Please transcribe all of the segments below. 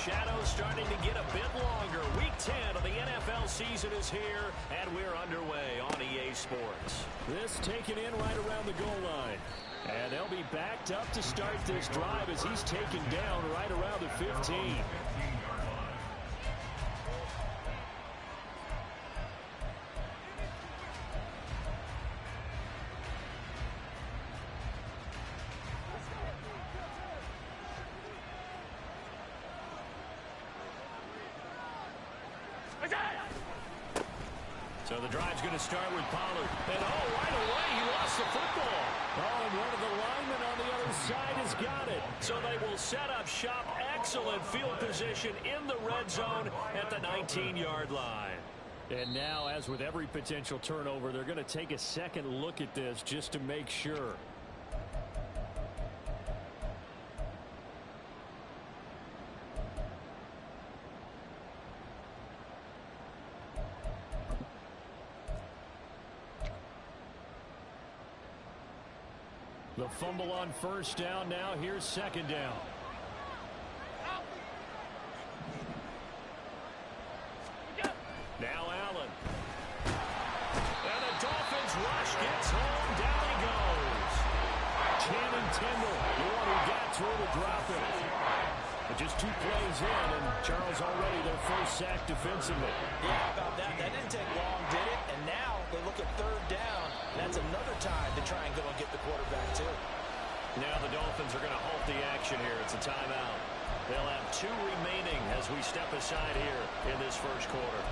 shadows starting to get a bit longer. Week 10 of the NFL season is here, and we're underway on EA Sports. This taken in right around the goal line. And they'll be backed up to start this drive as he's taken down right around the 15. So the drive's going to start with Pollard. And right away he lost the football. And one of the linemen on the other side has got it. So they will set up shop. Excellent field position in the red zone at the 19-yard line. And now, as with every potential turnover, they're going to take a second look at this just to make sure. The fumble on first down. Now here's second down. Now Allen. And the Dolphins rush gets home. Down he goes. Channing Tindall, the one who got through to drop it. But just 2 plays in, and Charles already their first sack defensively. Yeah, how about that? That didn't take long, did it? And now they look at third down. That's another time to try and go and get the quarterback, too. Now the Dolphins are going to halt the action here. It's a timeout. They'll have 2 remaining as we step aside here in this first quarter.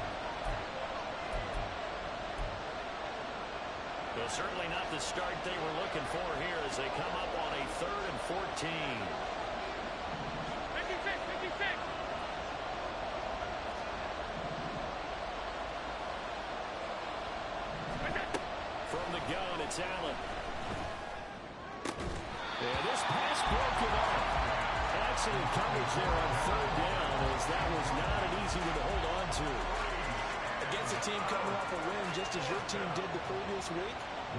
Well, certainly not the start they were looking for here as they come up on a 3rd and 14. From the gun, it's Allen. And this pass broken up. Excellent coverage there on 3rd down, as that was not an easy one to hold on to. Against a team coming off a win just as your team did the previous week,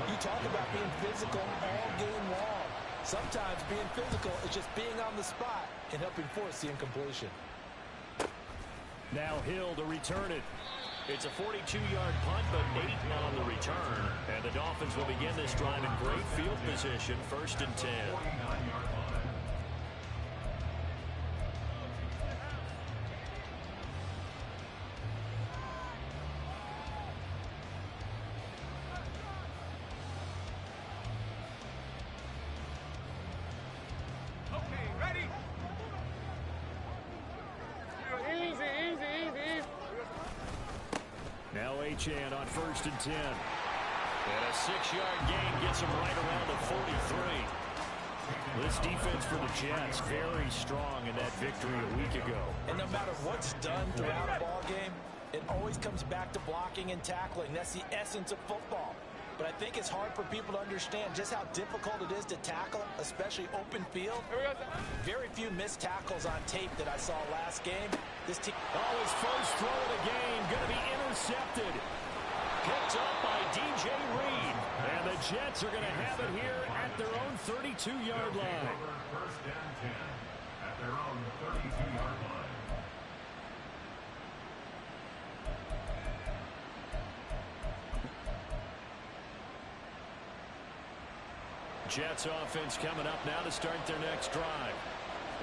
you talk about being physical all game long. Sometimes being physical is just being on the spot and helping force the incompletion. Now Hill to return it. It's a 42-yard punt, but 8 on the return. And the Dolphins will begin this drive in great field position, 1st and 10. Now Achane on 1st and 10. And a 6-yard gain gets him right around the 43. This defense for the Jets, very strong in that victory a week ago. And no matter what's done throughout a ball game, it always comes back to blocking and tackling. That's the essence of football. But I think it's hard for people to understand just how difficult it is to tackle, especially open field. Very few missed tackles on tape that I saw last game. This team... his first throw of the game going to be intercepted. Picked up by DJ Reed. And the Jets are going to have it here at their own 32-yard line. First down 10 at their own 32-yard line. Jets offense coming up now to start their next drive.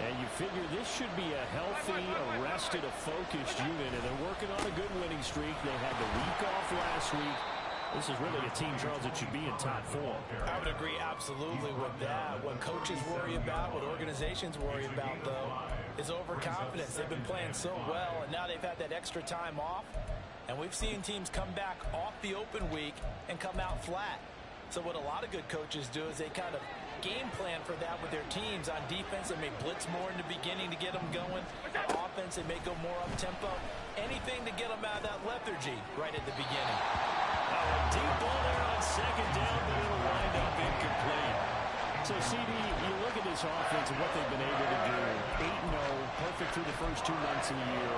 And you figure this should be a healthy, arrested, a focused unit, and they're working on a good winning streak. They had the week off last week. This is really a team, Charles, that should be in top form. I would agree absolutely with that. What coaches worry about, what organizations worry about, though, is overconfidence. They've been playing so well, and now they've had that extra time off. And we've seen teams come back off the open week and come out flat. So what a lot of good coaches do is they kind of game plan for that with their teams. On defense, they may blitz more in the beginning to get them going. On offense, they may go more up-tempo. Anything to get them out of that lethargy right at the beginning. A deep ball there on 2nd down, but it'll wind up incomplete. So, CD, you look at this offense and what they've been able to do. 8-0, perfect through the first 2 months of the year.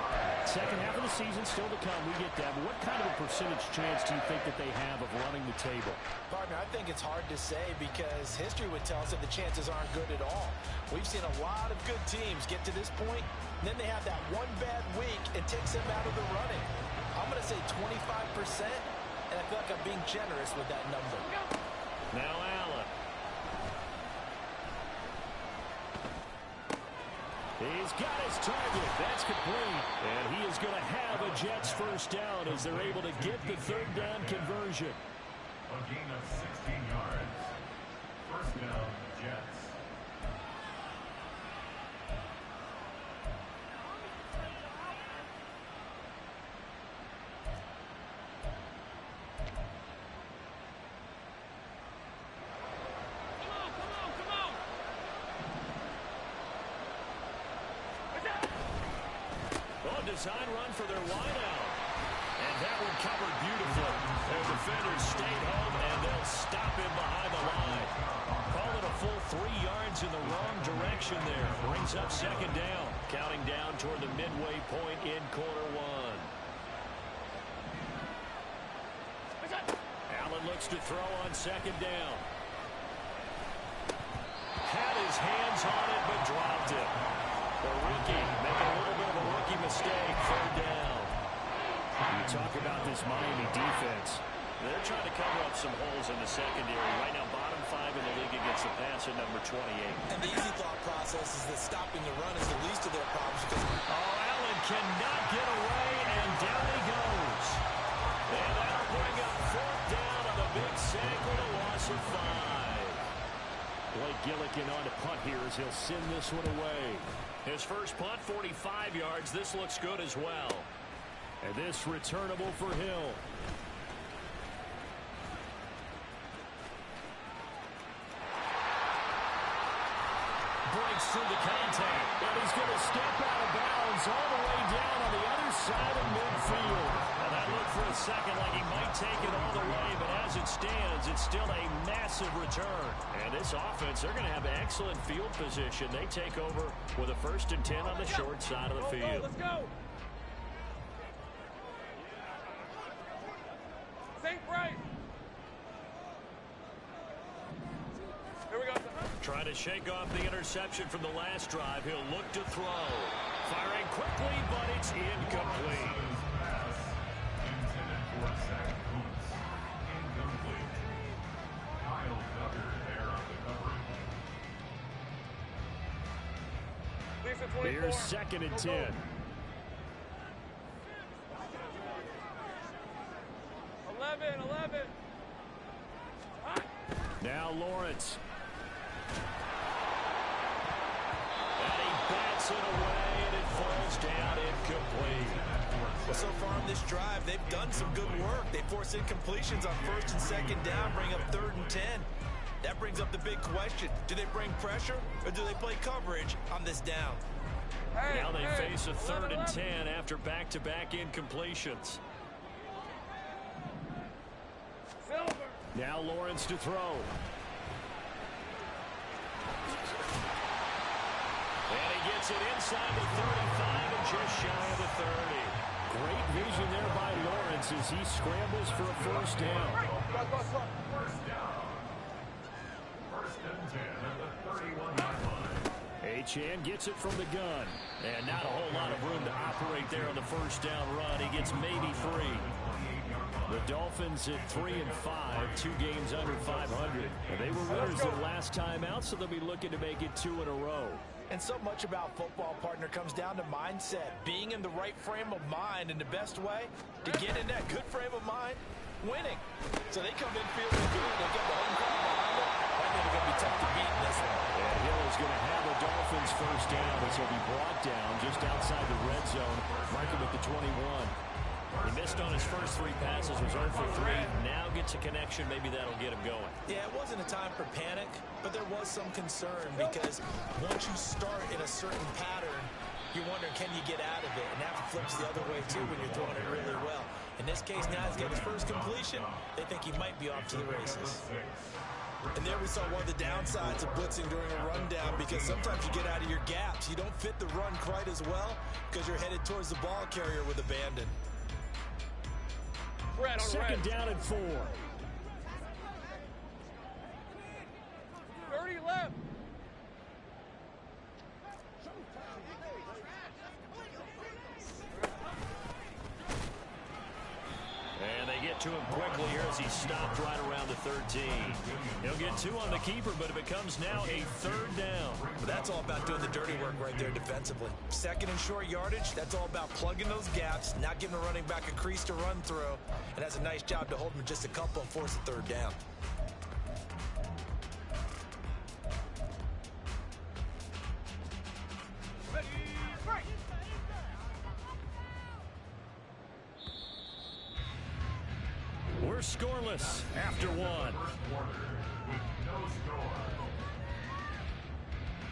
Second half of the season still to come. We get that. But what kind of a percentage chance do you think that they have of running the table? Partner, I think it's hard to say because history would tell us that the chances aren't good at all. We've seen a lot of good teams get to this point, and then they have that one bad week and takes them out of the running. I'm going to say 25%, and I feel like I'm being generous with that number. Now Allen. He's got his target. That's complete. And he is going to have a Jets first down as they're able to get the third down conversion. A gain of 16 yards. First down, Jets. Design run for their wideout. And that one covered beautifully. Their defenders stayed home, and they'll stop him behind the line. Call it a full 3 yards in the wrong direction there. Brings up second down. Counting down toward the midway point in quarter one. Allen looks to throw on second down. Had his hands on it, but dropped it. The rookie making a little bit of a rookie mistake. Third down. You talk about this Miami defense. They're trying to cover up some holes in the secondary. Right now, bottom 5 in the league against the pass at number 28. And the easy thought process is that stopping the run is the least of their problems because Allen cannot get away, and down he goes. And that'll bring up fourth down on a big sack with a loss of 5. Blake Gillikin on to punt here as he'll send this one away. His first punt, 45 yards. This looks good as well. And this returnable for Hill. Breaks through the contact. And he's going to step out of bounds all the way down on the other side of midfield. And that looked for a second like he might take it all the way, but as it stands, it's still a massive return. And this offense, they're going to have excellent field position. They take over with a 1st and 10 on the short side of the field. Let's go. Think right. Here we go. Trying to shake off the interception from the last drive. He'll look to throw. Firing quickly, but it's incomplete. Pass intended for Zach Boots. Incomplete. Kyle Duggar there on the coverage. Lisa 24. Here's 2nd and 10. 11. Now Lawrence. And he bats it away, and it falls down incomplete. well, so far on this drive, they've done some good work. They force incompletions on 1st and 2nd down, bring up 3rd and 10. That brings up the big question. Do they bring pressure or do they play coverage on this down? Hey, Now they face a 3rd and 11. 10 after back-to-back incompletions. Silver. Now Lawrence to throw. And he gets it inside the 35 and just shy of the 30. Great vision there by Lawrence as he scrambles for a first down. First down. 1st and 10 at the 31-yard line. Achane gets it from the gun. And not a whole lot of room to operate there on the first down run. He gets maybe 3. The Dolphins at 3-5, 2 games under 500. And they were winners their last time out, so they'll be looking to make it 2 in a row. And so much about football, partner, comes down to mindset. Being in the right frame of mind, and the best way to get in that good frame of mind, winning. So they come in feeling good. They get the home crowd behind them. I think they're going to be tough to beat in this one. And Hill is going to have the Dolphins first down as he'll be brought down just outside the red zone, marking at the 21. He missed on his first 3 passes, was 0 for 3. Now gets a connection. Maybe that'll get him going. Yeah, it wasn't a time for panic, but there was some concern because once you start in a certain pattern, you're wondering, can you get out of it? And that flips the other way, too, when you're throwing it really well. In this case, now he's got his first completion. They think he might be off to the races. And there we saw one of the downsides of blitzing during a rundown, because sometimes you get out of your gaps. You don't fit the run quite as well because you're headed towards the ball carrier with abandon. Second down and 4. 30 left. And they get to him quickly here as he stopped right around the 13. He'll get 2 on the keeper, but it becomes now a 3rd down. But that's all about doing the dirty work right there defensively. Second and short yardage, that's all about plugging those gaps, not giving a running back a crease to run through, and that's a nice job to hold him just a couple and force a 3rd down. We're scoreless after 1.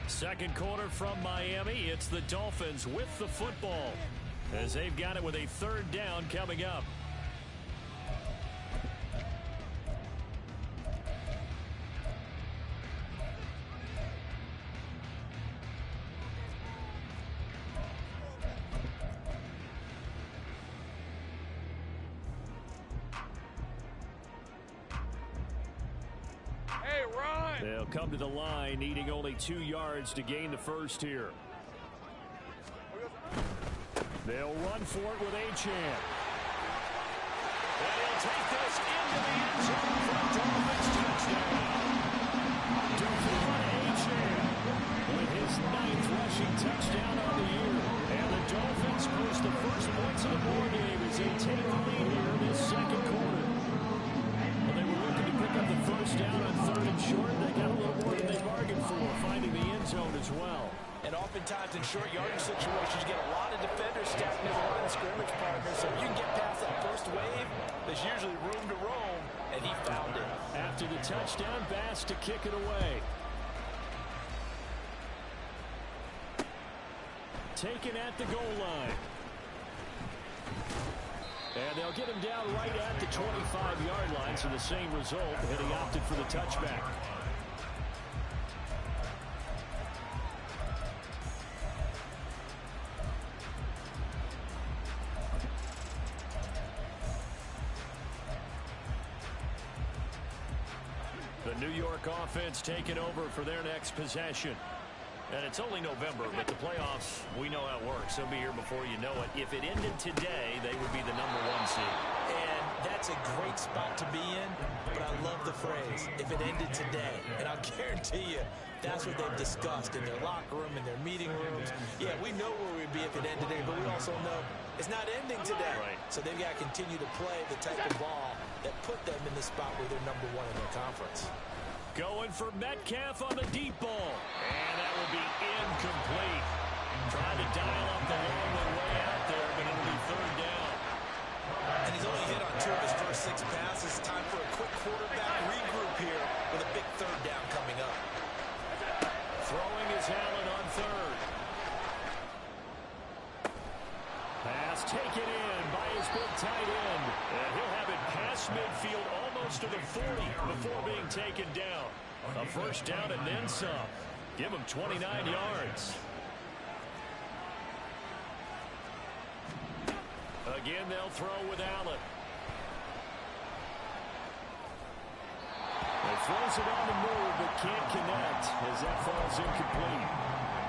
Second quarter from Miami. It's the Dolphins with the football as they've got it with a 3rd down coming up. They'll come to the line, needing only 2 yards to gain the first here. They'll run for it with Achane. And he'll take this into the end zone for a Dolphins touchdown. Devon Achane with his 9th rushing touchdown on the year. And the Dolphins post the first points of the ball game as they take the lead here in this second quarter. Well, they were looking to pick up the first down on 3rd and short. They got a little more than they bargained for, finding the end zone as well. And oftentimes in short yardage situations, you get a lot of defenders stacked near the line of scrimmage partners. So if you can get past that first wave, there's usually room to roam, and he found it. After the touchdown, Bass to kick it away. Taken at the goal line. And they'll get him down right at the 25-yard line, so the same result, and he opted for the touchback. The New York offense taking over for their next possession. And it's only November, but the playoffs, we know how it works. They'll be here before you know it. If it ended today, they would be the number 1 seed. And that's a great spot to be in, but I love the phrase, if it ended today. And I'll guarantee you, that's what they've discussed in their locker room, in their meeting rooms. Yeah, we know where we'd be if it ended today, but we also know it's not ending today. Right. So they've got to continue to play the type of ball that put them in the spot where they're number 1 in their conference. Going for Metcalf on the deep ball. And that will be incomplete. Trying to dial up the long way out there, but it'll be 3rd down. And he's only hit on 2 of his first 6 passes. Time for a quick quarterback regroup here with a big 3rd down coming up. Throwing is Allen on 3rd. Pass taken in by his big tight end. And he'll have it past midfield almost to the 40 before being taken down. A first down and then some. Give him 29 yards. Again, they'll throw with Allen. He throws it on the move, but can't connect as that falls incomplete.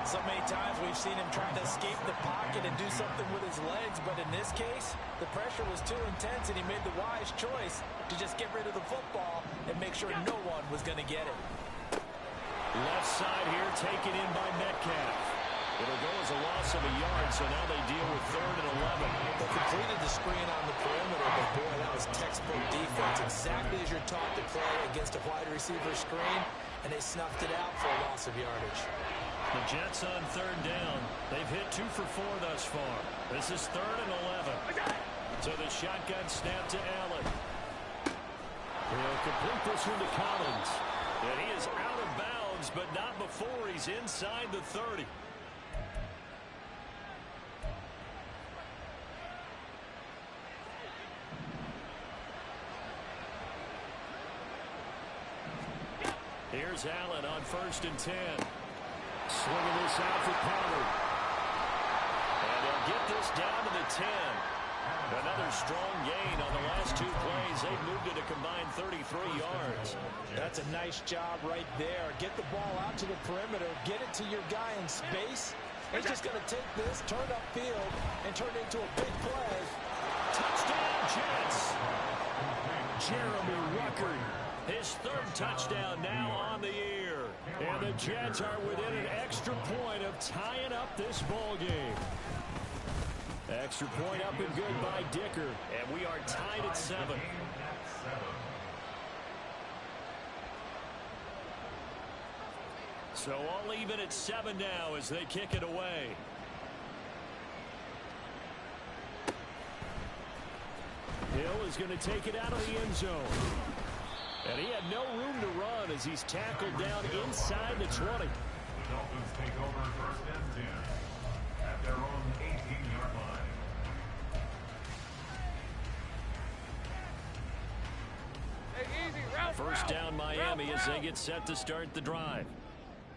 So many times we've seen him trying to escape the pocket and do something with his legs, but in this case, the pressure was too intense and he made the wise choice to just get rid of the football and make sure no one was going to get it. Left side here taken in by Metcalf. It'll go as a loss of a yard, so now they deal with 3rd and 11. They completed the screen on the perimeter, but boy, that was textbook defense. Exactly as you're taught to play against a wide receiver screen, and they snuffed it out for a loss of yardage. The Jets on 3rd down. They've hit 2 for 4 thus far. This is 3rd and 11. So the shotgun snap to Allen. He'll complete this one to Collins. And he is out of bounds, but not before he's inside the 30. Here's Allen on 1st and 10. Swinging this out for Pollard. And they'll get this down to the 10. Another strong gain on the last 2 plays. They've moved it a combined 33 yards. That's a nice job right there. Get the ball out to the perimeter. Get it to your guy in space. He's just going to take this, turn upfield, and turn it into a big play. Touchdown, Jets. Jeremy Ruckert, his 3rd touchdown now on the year. And the Jets are within an extra point of tying up this ball game. Extra point up and good by Dicker. And we are tied at 7. So all even at 7 now as they kick it away. Hill is going to take it out of the end zone. And he had no room to run as he's tackled down inside the 20. The Dolphins take over 1st and 10 at their own 18-yard line. Hey, easy, route, First down Miami route. as they get set to start the drive.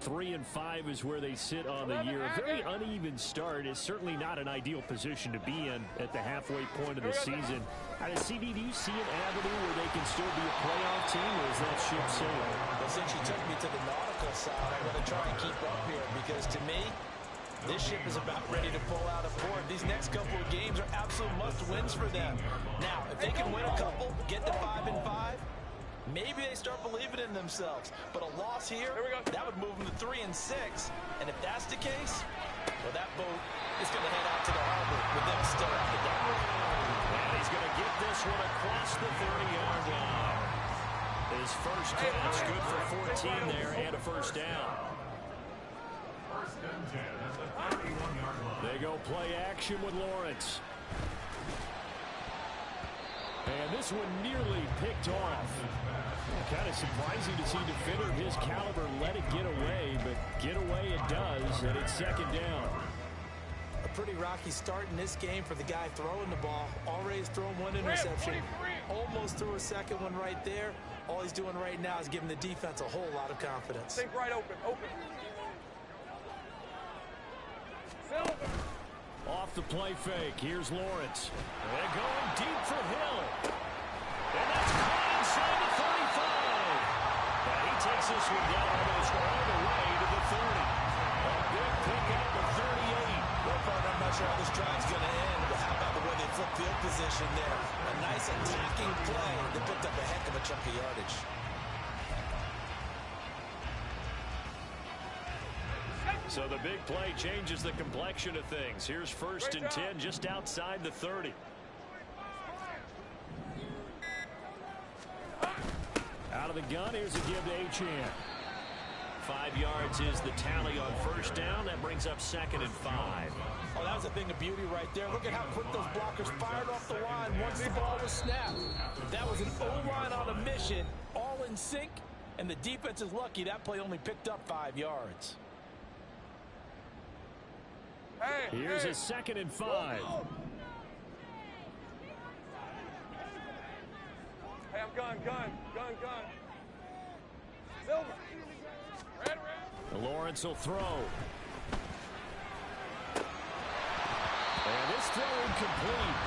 3 and 5 is where they sit on the year. A very uneven start is certainly not an ideal position to be in at the halfway point of the season. CD, do you see an avenue where they can still be a playoff team, or is that ship sailed? Well, since you took me to the nautical side, I'm going to try and keep up here because to me, this ship is about ready to pull out of port. These next couple of games are absolute must-wins for them. Now, if they can win a couple, get to 5 and 5, maybe they start believing in themselves. But a loss here, that would move them to 3 and 6. And if that's the case, well, that boat is going to head out to the harbor with them still on the dock. And he's going to get this one across the 30-yard line. His first catch, good for 14 there, and a first down. 1st and 10 at the 31-yard line. They go play action with Lawrence. And this one nearly picked off. Kind of surprising to see a defender of his caliber let it get away, but get away it does, and it's 2nd down. A pretty rocky start in this game for the guy throwing the ball. Already has thrown 1 interception. Almost threw a 2nd one right there. All he's doing right now is giving the defense a whole lot of confidence. Think right open. Silver. Off the play fake, here's Lawrence. They're going deep for Hill. And that's caught inside the 35. And he takes this one down almost all the way to the 30. A big pick up the 38. Well, partner, I'm not sure how this drive's going to end, but how about the way they flip field position there? A nice attacking play that picked up a heck of a chunk of yardage. So the big play changes the complexion of things. Here's 1st and 10 just outside the 30. Out of the gun, here's a give to Achane. 5 yards is the tally on 1st down. That brings up 2nd and 5. Oh, that was a thing of beauty right there. Look at how quick those blockers fired off the line once the ball was snapped. That was an O-line on a mission, all in sync, and the defense is lucky that play only picked up 5 yards. Here's a 2nd and 5. Hey, I'm gun. Silver. Red. Lawrence will throw. And this throw incomplete.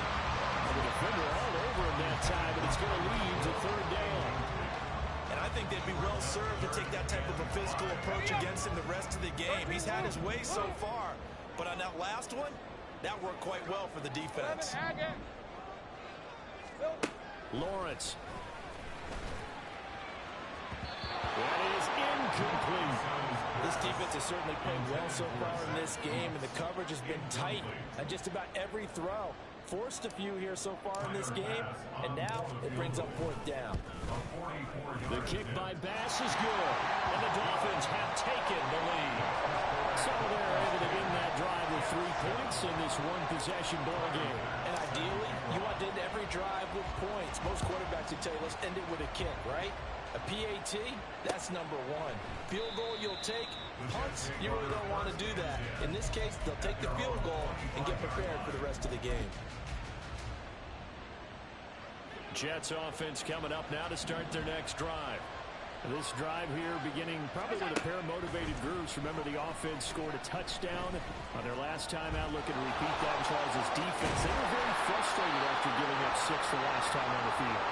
The defender all over him that time, and it's going to lead to 3rd down. And I think they'd be well served to take that type of a physical approach against him the rest of the game. He's had his way so far, but on that last one, that worked quite well for the defense. Lawrence. That is incomplete. This defense has certainly played well so far in this game, and the coverage has been tight on just about every throw. Forced a few here so far in this game, and now it brings up 4th down. The kick by Bass is good, and the Dolphins have taken the lead. So they're able to end that drive with 3 points in this one-possession ball game. And ideally, you want to end every drive with points. Most quarterbacks would tell you, let's end it with a kick, right? A PAT, that's number 1. Field goal you'll take. Punts, you really don't want to do that. In this case, they'll take the field goal and get prepared for the rest of the game. Jets offense coming up now to start their next drive. This drive here beginning probably with a pair of motivated groups. Remember, the offense scored a touchdown on their last time out. Looking to repeat that as well as his defense. They were very frustrated after giving up 6 the last time on the field.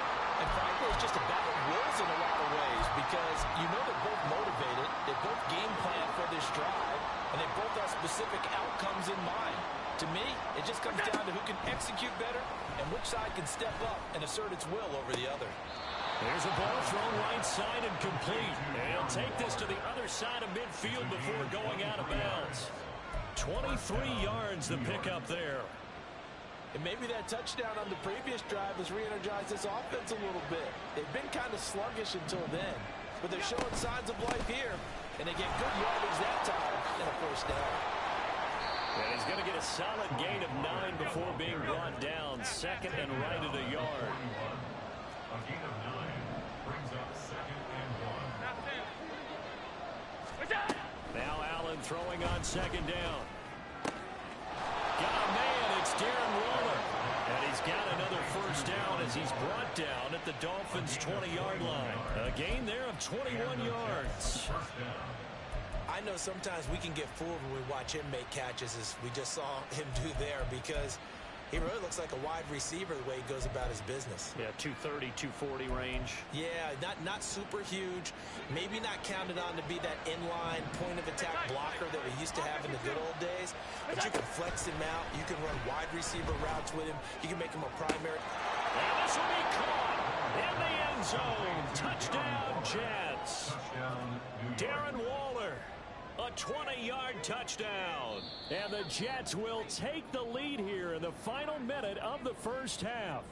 And frankly, it's just a battle of wills in a lot of ways because you know they're both motivated. They both game plan for this drive, and they both have specific outcomes in mind. To me, it just comes down to who can execute better and which side can step up and assert its will over the other. There's a ball thrown right side and complete. And he'll take this to the other side of midfield before going out of bounds. 23 yards the pickup there. And maybe that touchdown on the previous drive has re-energized this offense a little bit. They've been kind of sluggish until then, but they're showing signs of life here, and they get good yardage that time and a first down. And he's going to get a solid gain of 9 before being brought down. Second and right at a yard. A gain of 9 brings up 2nd and 1. Now Allen throwing on 2nd down. Got a man, it's Darren Waller. And he's got another first down as he's brought down at the Dolphins' 20-yard line. A gain there of 21 yards. I know sometimes we can get fooled when we watch him make catches as we just saw him do there because he really looks like a wide receiver the way he goes about his business. Yeah, 230, 240 range. Yeah, not super huge. Maybe not counted on to be that inline point-of-attack blocker that we used to have in the good old days. But you can flex him out. You can run wide receiver routes with him. You can make him a primary. And this will be caught in the end zone. Touchdown, Jets. Darren Waller. A 20-yard touchdown. And the Jets will take the lead here in the final minute of the first half.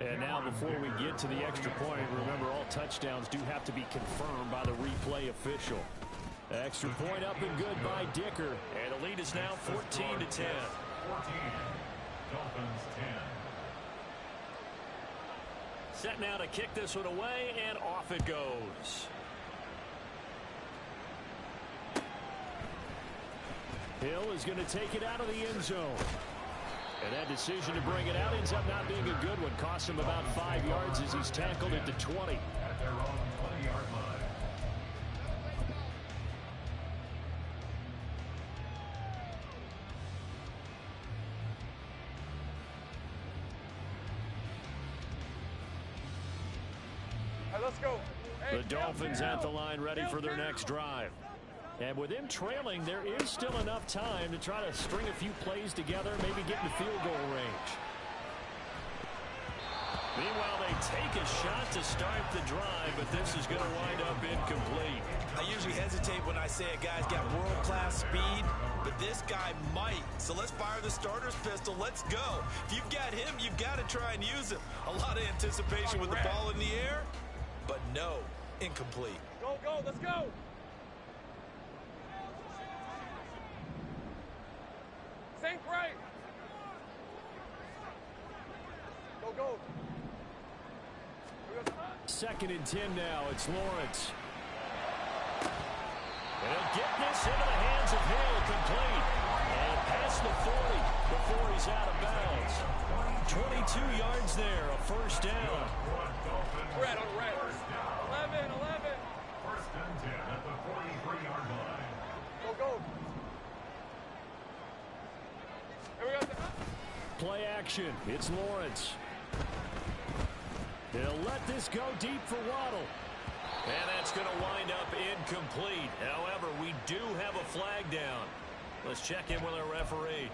And now before we get to the extra point, remember all touchdowns do have to be confirmed by the replay official. Extra point up and good by Dicker. And the lead is now 14-10. 14. Dolphins 10. Set now to kick this one away, and off it goes. Hill is going to take it out of the end zone. And that decision to bring it out ends up not being a good one. Costs him about 5 yards as he's tackled at the 20. At their own 20-yard line. Hey, let's go. Hey, The Dolphins at the line ready for their next drive. And with them trailing, there is still enough time to try to string a few plays together, maybe get in the field goal range. Meanwhile, they take a shot to start the drive, but this is going to wind up incomplete. I usually hesitate when I say a guy's got world-class speed, but this guy might. So let's fire the starter's pistol. Let's go. If you've got him, you've got to try and use him. A lot of anticipation with the ball in the air, but no, incomplete. Go, go, let's go. Sink right. Go, go. 2nd and 10 now. It's Lawrence. And he'll get this into the hands of Hill, complete. And past the 40 before he's out of bounds. 22 yards there, a first down. Red on red. 11. First and 10 at the 43-yard line. Go, go. Here we go. Play action. It's Lawrence. They'll let this go deep for Waddle. And that's going to wind up incomplete. However, we do have a flag down. Let's check in with our referee.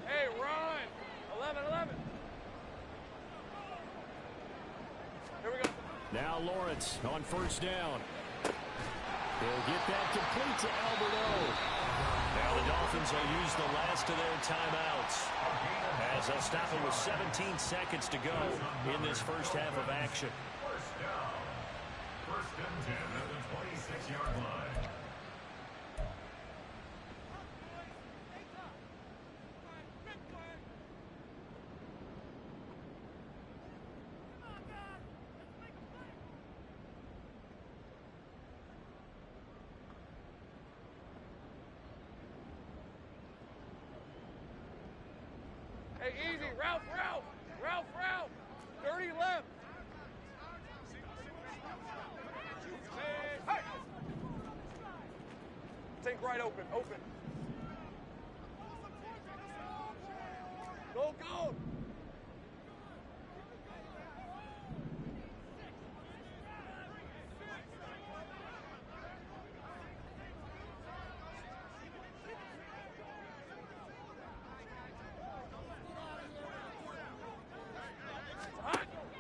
Hey, run. 11. Here we go. Now Lawrence on first down. They'll get that complete to Alberto. Now the Dolphins will use the last of their timeouts as they'll stop it with 17 seconds to go in this first half of action. First down. First and 10 at the 26-yard line. Hey, easy. Ralph. Dirty left. Sink right open. Open. Go, go.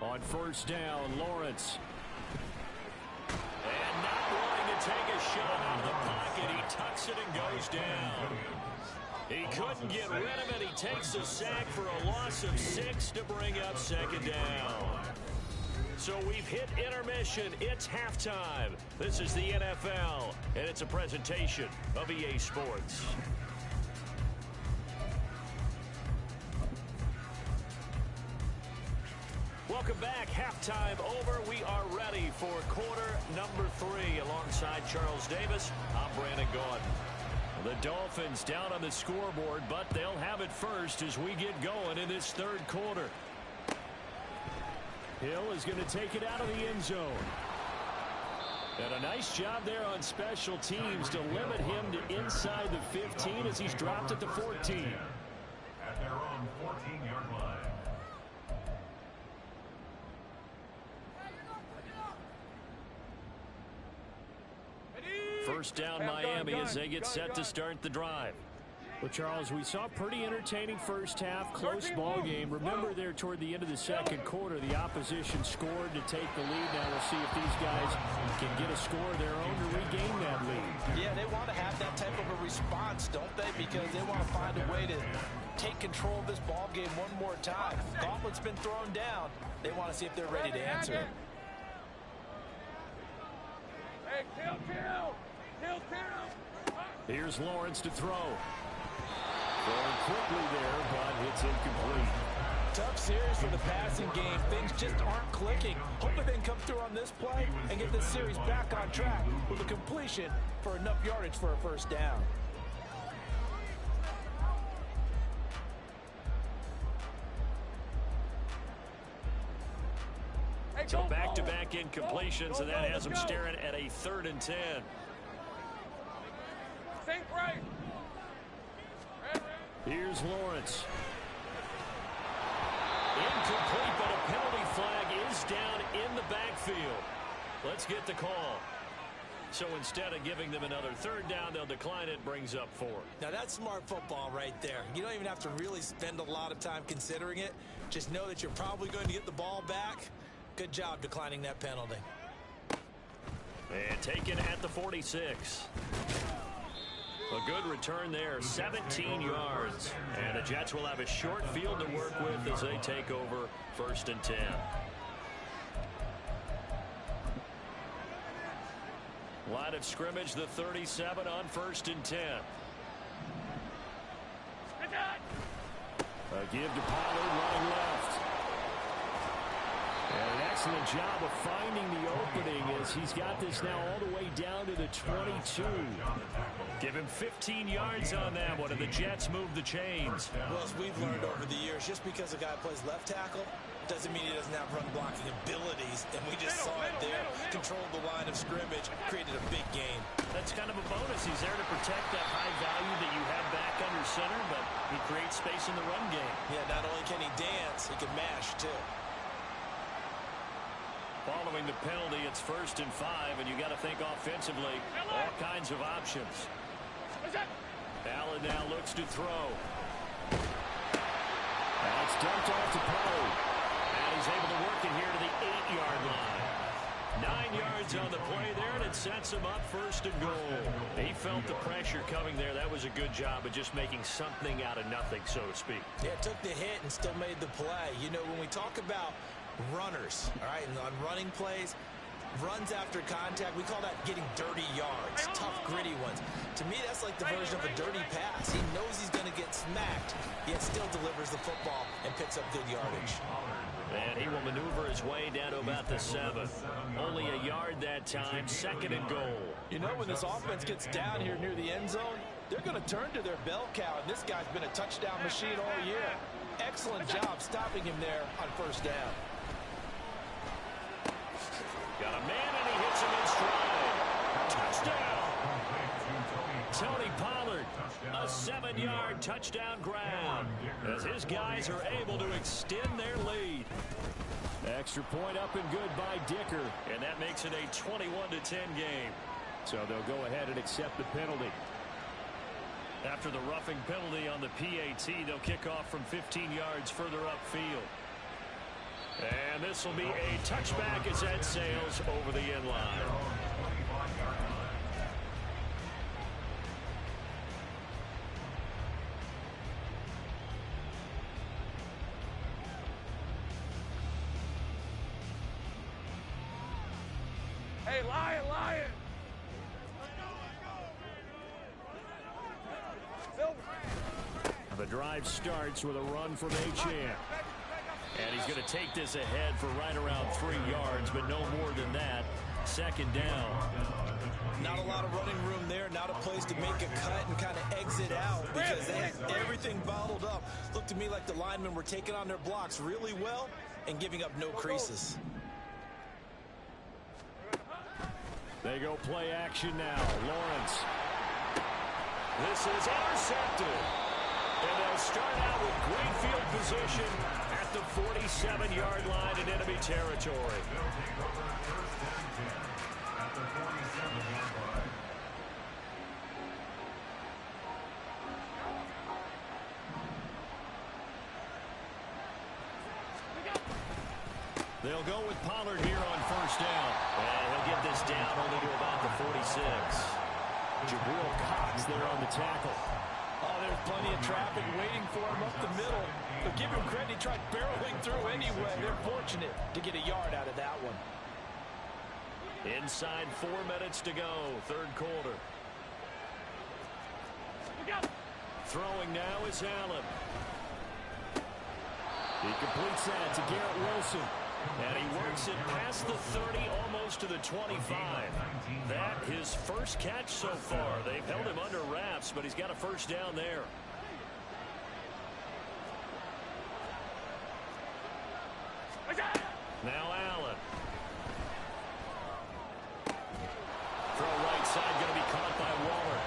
On first down, Lawrence. And not wanting to take a shot out of the pocket, he tucks it and goes down. He couldn't get rid of it. He takes a sack for a loss of 6 to bring up second down. So we've hit intermission. It's halftime. This is the NFL, and it's a presentation of EA Sports. Welcome back. Halftime over. We are ready for quarter number 3. Alongside Charles Davis, I'm Brandon Gaudin. The Dolphins down on the scoreboard, but they'll have it first as we get going in this third quarter. Hill is going to take it out of the end zone. And a nice job there on special teams to limit him to inside the 15 as he's dropped at the 14. At their own 14-yard line. First down Miami as they get set to start the drive. Well, Charles, we saw a pretty entertaining first half, close ball game. Remember there toward the end of the second quarter, the opposition scored to take the lead. Now we'll see if these guys can get a score of their own to regain that lead. Yeah, they want to have that type of a response, don't they? Because they want to find a way to take control of this ball game one more time. Gauntlet's been thrown down. They want to see if they're ready to answer it. Hey, kill. Here's Lawrence to throw. Throwing quickly there, but it's incomplete. Tough series for the passing game. Things just aren't clicking. Hoping they can come through on this play and get this series back on track with a completion for enough yardage for a first down. So back-to-back incompletions, and that has them staring at a 3rd and 10. Sink right. Here's Lawrence. Incomplete, but a penalty flag is down in the backfield. Let's get the call. So instead of giving them another 3rd down, they'll decline it, brings up 4. Now that's smart football right there. You don't even have to really spend a lot of time considering it. Just know that you're probably going to get the ball back. Good job declining that penalty. And taken at the 46. A good return there, 17 yards. And the Jets will have a short field to work with as they take over 1st and 10. Line of scrimmage, the 37 on 1st and 10. A give to Pollard running left. And an excellent job of finding the opening as he's got this now all the way down to the 22. Give him 15 yards on that one, and the Jets move the chains. Well, as we've learned over the years, just because a guy plays left tackle doesn't mean he doesn't have run blocking abilities, and we just saw it there. Controlled the line of scrimmage, created a big game. That's kind of a bonus. He's there to protect that high value that you have back under center, but he creates space in the run game. Yeah, not only can he dance, he can mash, too. Following the penalty, it's 1st and 5, and you got to think offensively, all kinds of options. Allen now looks to throw. And it's dumped off to Pollard. And he's able to work it here to the 8-yard line. 9 yards on the play there, and it sets him up 1st and goal. He felt the pressure coming there. That was a good job of just making something out of nothing, so to speak. Yeah, took the hit and still made the play. You know, when we talk about runners, all right, and on running plays, runs after contact, we call that getting dirty yards, tough, gritty ones. To me, that's like the version of a dirty pass. He knows he's going to get smacked, yet still delivers the football and picks up good yardage. And he will maneuver his way down to about the 7. Only a yard that time, 2nd and goal. You know, when this offense gets down here near the end zone, they're going to turn to their bell cow, and this guy's been a touchdown machine all year. Excellent job stopping him there on 1st down. Got a man, and he hits him in stride. Touchdown. touchdown ground as his guys are able to extend their lead. Extra point up and good by Dicker, and that makes it a 21-10 game. So they'll go ahead and accept the penalty. After the roughing penalty on the PAT, they'll kick off from 15 yards further upfield. And this will be a touchback as that sails over the end line. Hey, Lion, Lion! The drive starts with a run from Achane. And he's going to take this ahead for right around 3 yards, but no more than that. Second down. Not a lot of running room there. Not a place to make a cut and kind of exit out because they had everything bottled up. Looked to me like the linemen were taking on their blocks really well and giving up no creases. They go play action now. Lawrence. This is intercepted. And they'll start out with great field position at the 47-yard line in enemy territory. They'll go with Pollard here on first down. And he'll get this down only to about the 46. Jabril Cox there on the tackle. Oh, there's plenty of traffic waiting for him up the middle. But give him credit, he tried barreling through anyway. They're fortunate to get a yard out of that one. Inside 4 minutes to go, third quarter. Throwing now is Allen. He completes that to Garrett Wilson. And he works it past the 30, almost to the 25. That his first catch so far. They've held him under wraps, but he's got a first down there. Now Allen. Throw right side, going to be caught by Waller.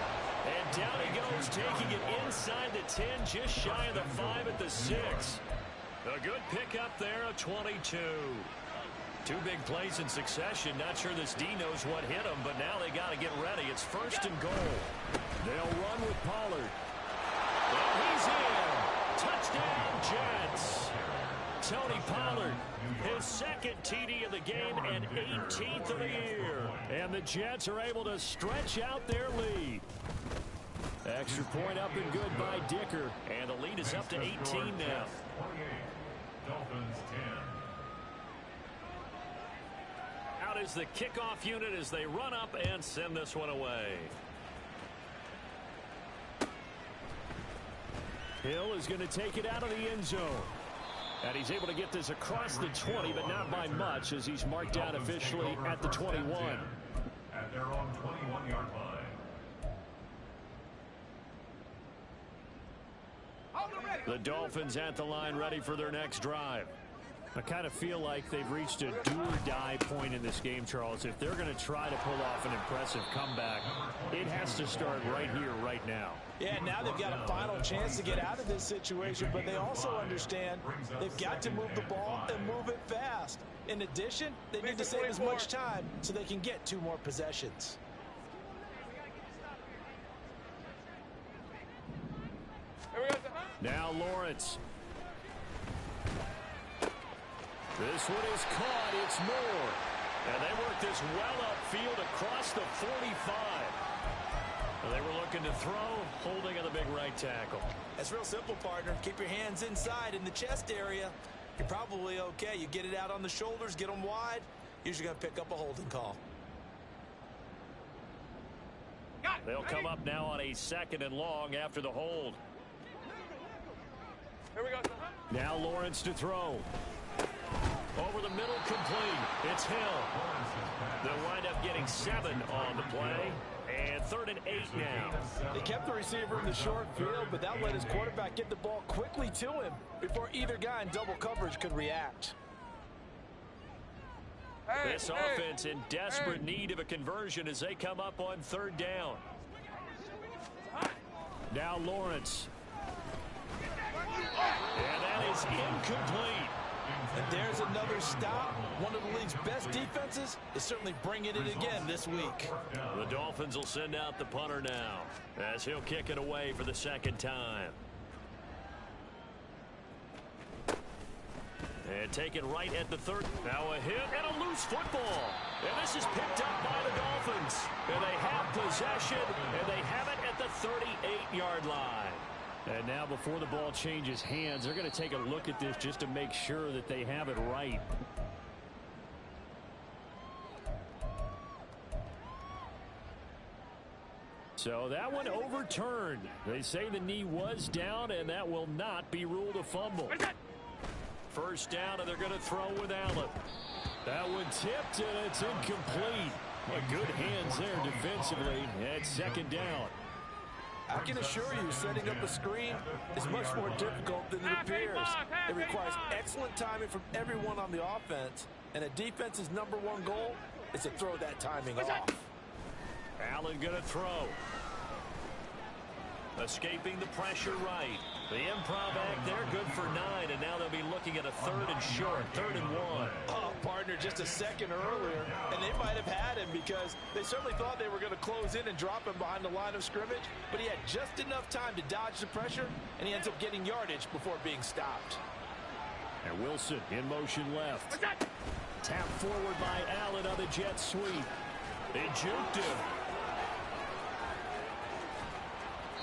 And down he goes, taking it inside the 10, just shy of the 5 at the 6. A good pickup there, a 22. 2 big plays in succession. Not sure this D knows what hit him, but now they got to get ready. It's first and goal. They'll run with Pollard. And he's in. Touchdown, Jets. Tony Pollard, his second TD of the game and 18th of the year. And the Jets are able to stretch out their lead. Extra point up and good by Dicker. And the lead is up to 18 now. Dolphins 10. Out is the kickoff unit as they run up and send this one away. Hill is going to take it out of the end zone. And he's able to get this across the 20, but not by much as he's marked out officially at the 21. At their own 21-yard line. The Dolphins at the line ready for their next drive. I kind of feel like they've reached a do-or-die point in this game, Charles. If they're going to try to pull off an impressive comeback, it has to start right here, right now. Yeah, now they've got a final chance to get out of this situation, but they also understand they've got to move the ball and move it fast. In addition, they need to save as much time so they can get 2 more possessions. Now Lawrence. This one is caught. It's Moore. And they work this well upfield across the 45. And they were looking to throw, holding on the big right tackle. That's real simple, partner. Keep your hands inside in the chest area. You're probably okay. You get it out on the shoulders, get them wide. Usually going to pick up a holding call. They'll come up now on a second and long after the hold. Here we go. Now Lawrence to throw. Over the middle, complete. It's Hill. They'll wind up getting 7 on the play. And 3rd and 8 now. They kept the receiver in the short field, but that let his quarterback get the ball quickly to him before either guy in double coverage could react. This offense in desperate need of a conversion as they come up on 3rd down. Now Lawrence. is incomplete. And there's another stop. One of the league's best defenses is certainly bringing it again this week. The Dolphins will send out the punter now as he'll kick it away for the second time. And taken right at the 30. Now a hit and a loose football. And this is picked up by the Dolphins. And they have possession, and they have it at the 38-yard line. And now before the ball changes hands, they're going to take a look at this just to make sure that they have it right. So that one overturned. They say the knee was down, and that will not be ruled a fumble. First down, and they're going to throw with Allen. That one tipped, and it's incomplete. Well, good hands there defensively at second down. I can assure you, setting up a screen is much more difficult than it appears. It requires excellent timing from everyone on the offense, and a defense's #1 goal is to throw that timing off. Allen going to throw. Escaping the pressure right. The improv act there, good for 9, and now they'll be looking at a 3rd and short, 3rd and 1. Oh, partner, just a second earlier, and they might have had him because they certainly thought they were going to close in and drop him behind the line of scrimmage, but he had just enough time to dodge the pressure, and he ends up getting yardage before being stopped. And Wilson in motion left. Tap forward by Allen on the jet sweep. They juked him.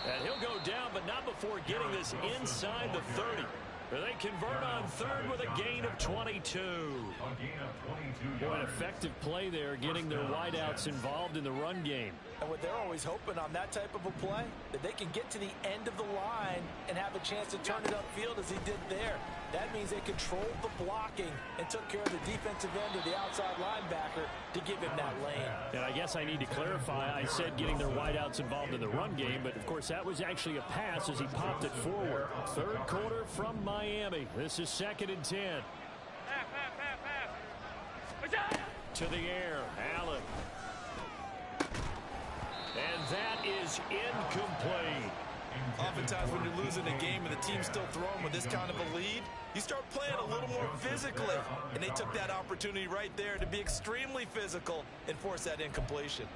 And he'll go down, but not before getting this inside the 30. They convert on 3rd with a gain of 22. Boy, an effective play there, getting their wideouts involved in the run game. And what they're always hoping on that type of a play, that they can get to the end of the line and have a chance to turn it upfield as he did there. That means they controlled the blocking and took care of the defensive end of the outside linebacker to give him that lane. And I guess I need to clarify, I said getting their wideouts involved in the run game, but of course that was actually a pass as he popped it forward. 3rd quarter from Miami. This is 2nd and 10. To the air, Allen. And that is incomplete. Oftentimes when you're losing a game and the team's still throwing with this kind of a lead, you start playing a little more physically. And they took that opportunity right there to be extremely physical and force that incompletion.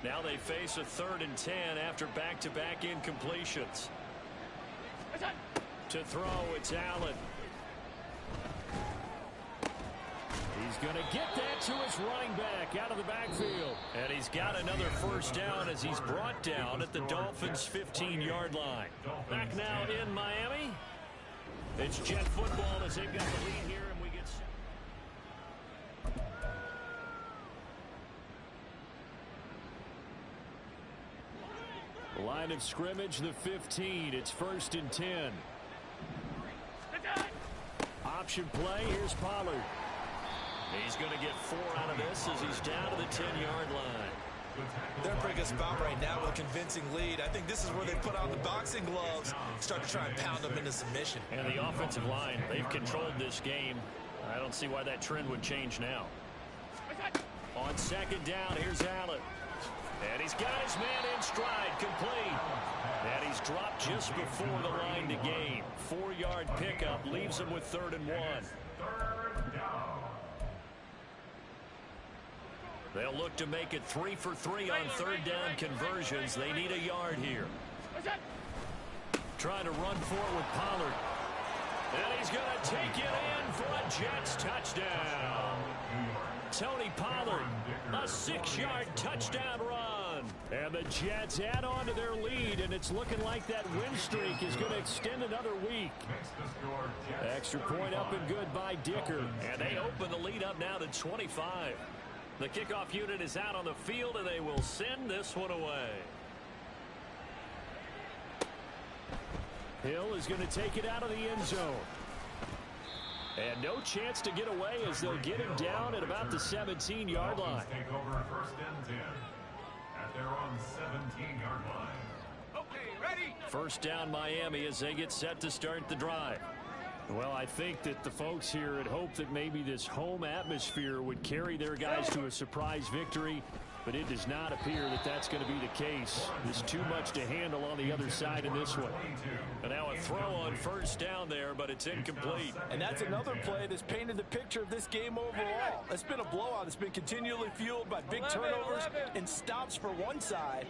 Now they face a 3rd and 10 after back-to-back incompletions. To throw, it's Allen. He's going to get that to his running back out of the backfield. And he's got another first down as he's brought down at the Dolphins' 15-yard line. Back now in Miami. It's Jet football as they've got the lead here, and we get set. Line of scrimmage, the 15. It's 1st and 10. Option play. Here's Pollard. He's going to get 4 out of this as he's down to the 10-yard line. They're in a pretty good spot right now with a convincing lead. I think this is where they put on the boxing gloves, start to try and pound them into submission. And the offensive line, they've controlled this game. I don't see why that trend would change now. On 2nd down, here's Allen. And he's got his man in stride, complete. And he's dropped just before the line to gain. 4-yard pickup leaves him with 3rd and 1. They'll look to make it 3 for 3 on 3rd down conversions. They need a yard here. Trying to run for it with Pollard. And he's going to take it in for a Jets touchdown. Tony Pollard, a 6-yard touchdown run. And the Jets add on to their lead, and it's looking like that win streak is going to extend another week. Extra point up and good by Dicker. And they open the lead up now to 25. The kickoff unit is out on the field, and they will send this one away. Hill is going to take it out of the end zone. And no chance to get away as they'll get him down at about the 17-yard line. Take over 1st and 10 at their own 17-yard line. Okay, ready? First down Miami as they get set to start the drive. Well, I think that the folks here had hoped that maybe this home atmosphere would carry their guys to a surprise victory. But it does not appear that that's going to be the case. There's too much to handle on the other side in this one. And now a throw on first down there, but it's incomplete. And that's another play that's painted the picture of this game overall. It's been a blowout. It's been continually fueled by big turnovers and stops for one side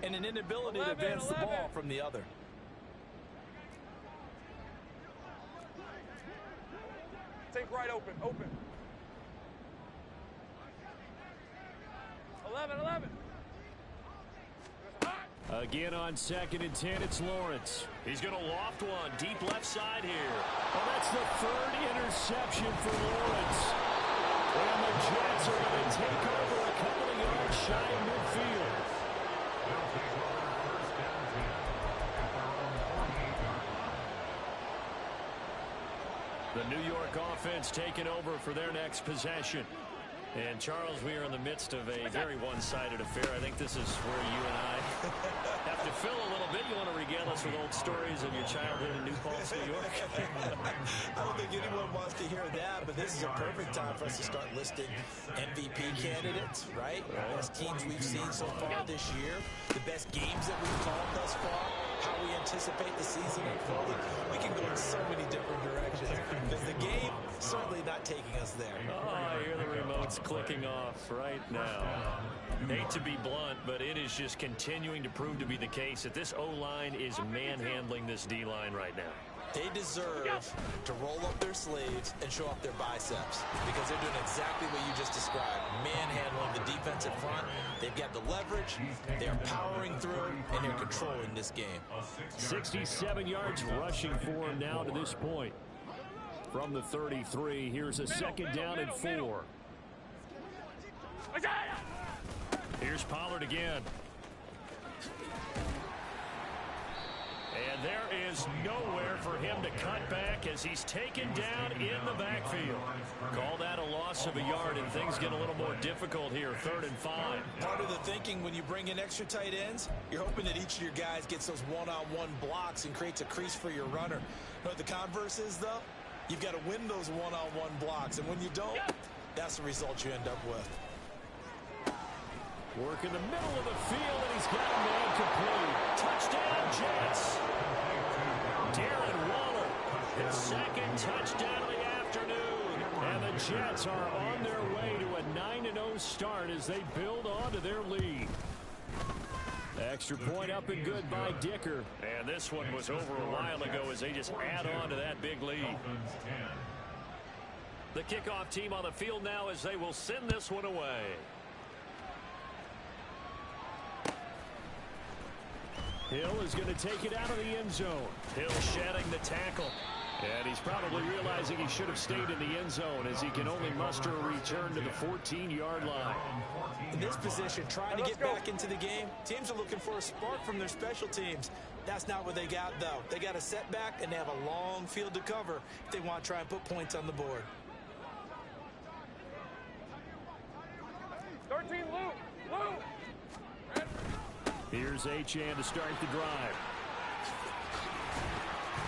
and an inability to advance the ball from the other. Take right open, open. 11. Again on 2nd and 10, it's Lawrence. He's going to loft one deep left side here. Well, that's the 3rd interception for Lawrence. And the Jets are going to take over a couple of yards shy of midfield. The New York offense taking over for their next possession. And, Charles, we are in the midst of a very one-sided affair. I think this is where you and I have to fill a little bit. You want to regale us with old stories of your childhood in New Paltz, New York? I don't think anyone wants to hear that, but this is a perfect time for us to start listing MVP candidates, right? The best teams we've seen so far this year, the best games that we've called thus far, how we anticipate the season unfolding. We can go in so many different directions because the game certainly not taking us there. Oh, I hear the remote's clicking off right now. Hate to be blunt, but it is just continuing to prove to be the case that this O-line is manhandling this D-line right now. They deserve to roll up their sleeves and show off their biceps because they're doing exactly what you just described. Manhandling the defensive front. They've got the leverage. They're powering through, and they're controlling this game. 67 yards rushing for him now to this point. From the 33, here's a 2nd down and 4. Here's Pollard again. And there is nowhere for him to cut back as he's taken down in the backfield. Call that a loss of a yard, and things get a little more difficult here. 3rd and 5. Part of the thinking when you bring in extra tight ends, you're hoping that each of your guys gets those one-on-one blocks and creates a crease for your runner. You know what the converse is, though? You've got to win those one-on-one blocks, and when you don't, that's the result you end up with. Work in the middle of the field, and he's got a man complete. Touchdown, Jets. Darren Waller, his 2nd touchdown of the afternoon. And the Jets are on their way to a 9-0 start as they build on to their lead. Extra point up and good by Dicker. And this one was over a while ago as they just add on to that big lead. The kickoff team on the field now as they will send this one away. Hill is going to take it out of the end zone. Hill shedding the tackle. And he's probably realizing he should have stayed in the end zone as he can only muster a return to the 14-yard line. In this position, trying to get back into the game, teams are looking for a spark from their special teams. That's not what they got, though. They got a setback, and they have a long field to cover if they want to try and put points on the board. 13, Lou. Here's Achane to start the drive.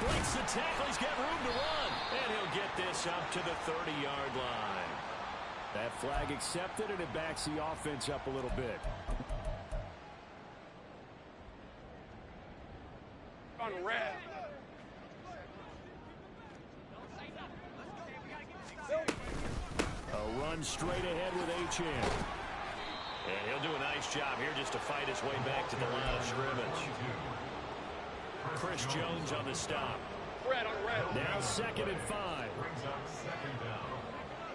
Breaks the tackle. He's got room to run. And he'll get this up to the 30-yard line. That flag accepted, and it backs the offense up a little bit. On red. A run straight ahead with Achane. And he'll do a nice job here just to fight his way back to the line of scrimmage. Chris Jones on the stop. Red on red. Now 2nd and 5. Brings up 2nd down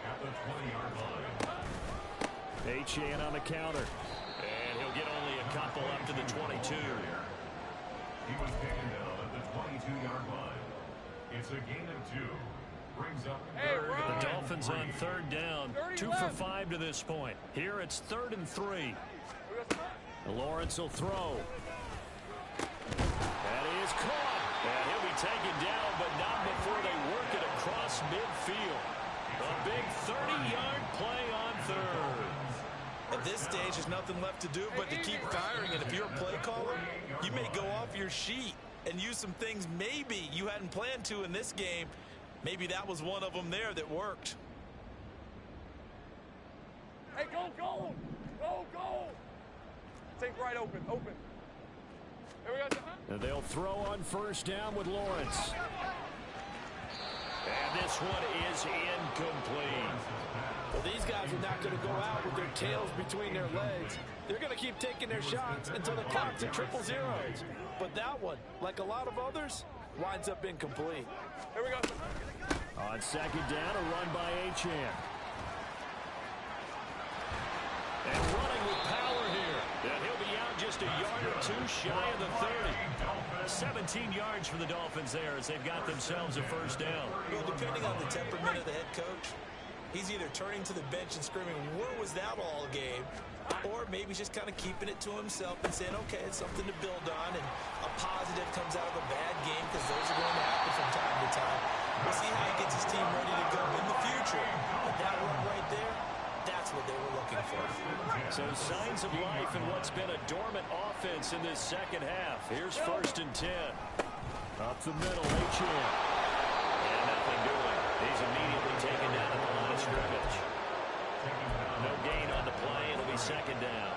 at the 20-yard line. Achane on the counter. And he'll get only a couple up to the 22. He was taken down at the 22-yard line. It's a gain of 2. Brings up The Dolphins on 3rd down. 2 for 5 to this point. Here it's 3rd and 3. Lawrence will throw. That is caught. And he'll be taken down, but not before they work it across midfield. A big 30-yard play on 3rd. At this stage, there's nothing left to do but to keep firing. And if you're a play caller, you may go off your sheet and use some things maybe you hadn't planned to in this game. Maybe that was one of them there that worked. Hey, go. Think right open. Open. Here we go. And they'll throw on first down with Lawrence. And this one is incomplete. Well, these guys are not going to go out with their tails between their legs. They're going to keep taking their shots until the clock's at triple zeros. But that one, like a lot of others, winds up incomplete. Here we go. On second down, a run by Achane. And running with power here. And he'll be out just a yard or two shy of the 30. 17 yards for the Dolphins there as they've got themselves a first down. Well, depending on the temperament of the head coach, he's either turning to the bench and screaming, "Where was that all game?" Or maybe just kind of keeping it to himself and saying, okay, it's something to build on, and a positive comes out of a bad game, because those are going to happen from time to time. We'll see how he gets his team ready to go in the future. But that run right there, that's what they were looking for. So signs of life in what's been a dormant offense in this second half. Here's 1st and 10. Up the middle, Achane. And nothing doing. He's immediately taken down at the line of scrimmage. No gain on the play. It'll be second down.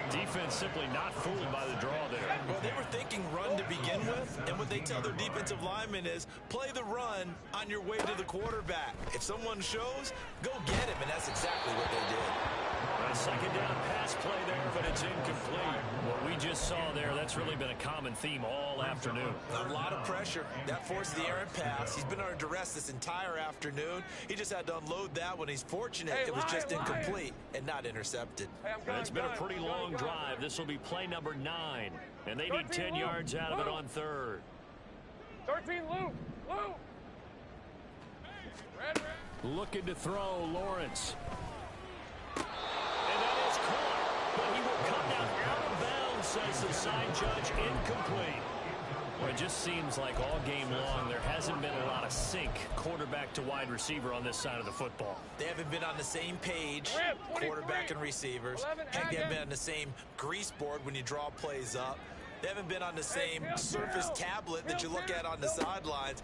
Defense simply not fooled by the draw there. Well, they were thinking run to begin with, and what they tell their defensive linemen is play the run on your way to the quarterback. If someone shows, go get him, and that's exactly what they did. A second down pass play there, but it's incomplete. What we just saw there, that's really been a common theme all afternoon. A lot of pressure. That forced the errant pass. He's been under duress this entire afternoon. He just had to unload that one. He's fortunate it was just incomplete and not intercepted. It's been a pretty long drive. This will be play number 9, and they need 10 yards out of it on 3rd. 13, Lou. Lou. Red. Looking to throw, Lawrence. And that is caught, but he will come down out of bounds, says the sign judge, incomplete. Well, it just seems like all game long there hasn't been a lot of sync quarterback to wide receiver on this side of the football. They haven't been on the same page, quarterback and receivers. Heck, they haven't been on the same grease board when you draw plays up. They haven't been on the same Surface tablet that you look at on the sidelines.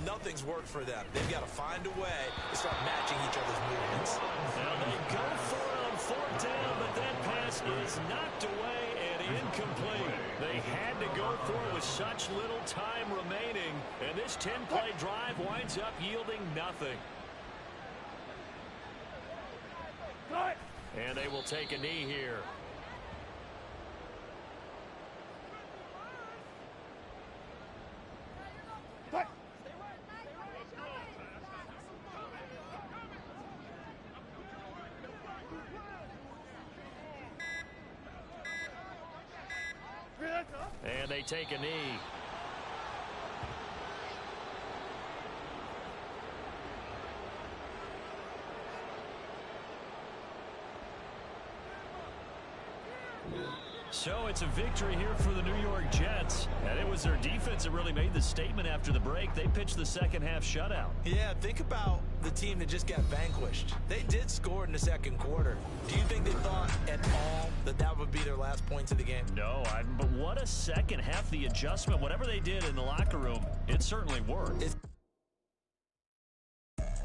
Nothing's worked for them. They've got to find a way to start matching each other's movements. Now they go for it on 4th down, but that pass is knocked away and incomplete. They had to go for it with such little time remaining, and this 10-play drive winds up yielding nothing. And they will take a knee here. And they take a knee. So it's a victory here for the New York Jets. And it was their defense that really made the statement after the break. They pitched the second half shutout. Yeah, think about the team that just got vanquished. They did score in the second quarter. Do you think they thought at all that that would be their last points of the game? No, but what a second half. The adjustment, whatever they did in the locker room, it certainly worked.